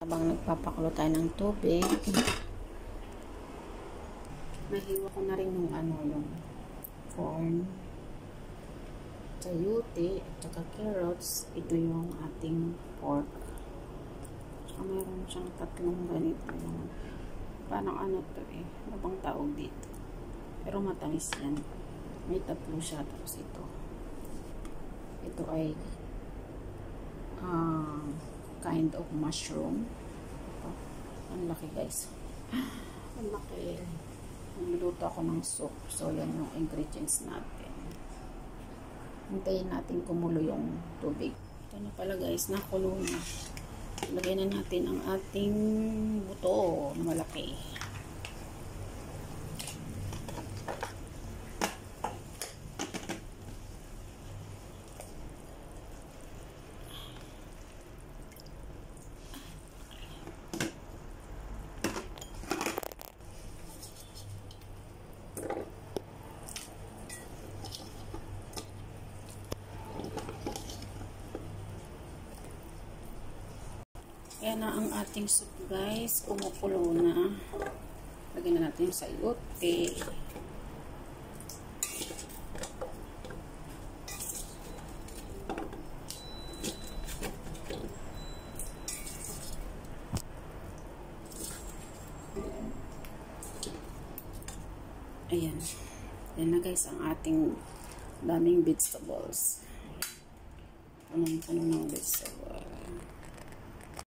Habang nagpapakulo tayo ng tubig, nahiwa ko na rin yung yung corn, sayote, at saka carrots. Ito yung ating pork. So, mayroon siyang tatlong ganito. Parang to ano bang tawag dito? Pero matamis yan. May tatlo siya. Tapos ito ay kind of mushroom. Ito. Ang laki, guys. Ang laki. Niluto ako ng soup. So, yan yung ingredients natin. Hintayin natin kumulo yung tubig. Ito na pala, guys. Nakulo na. Lagay na natin ang ating buto na malaki. Ayan na ang ating soup, guys. Kumukulo na. Lagyan na natin yung sayote. Ayan. Ayan na, guys, ang ating daming vegetables. Punong-puno ng vegetables.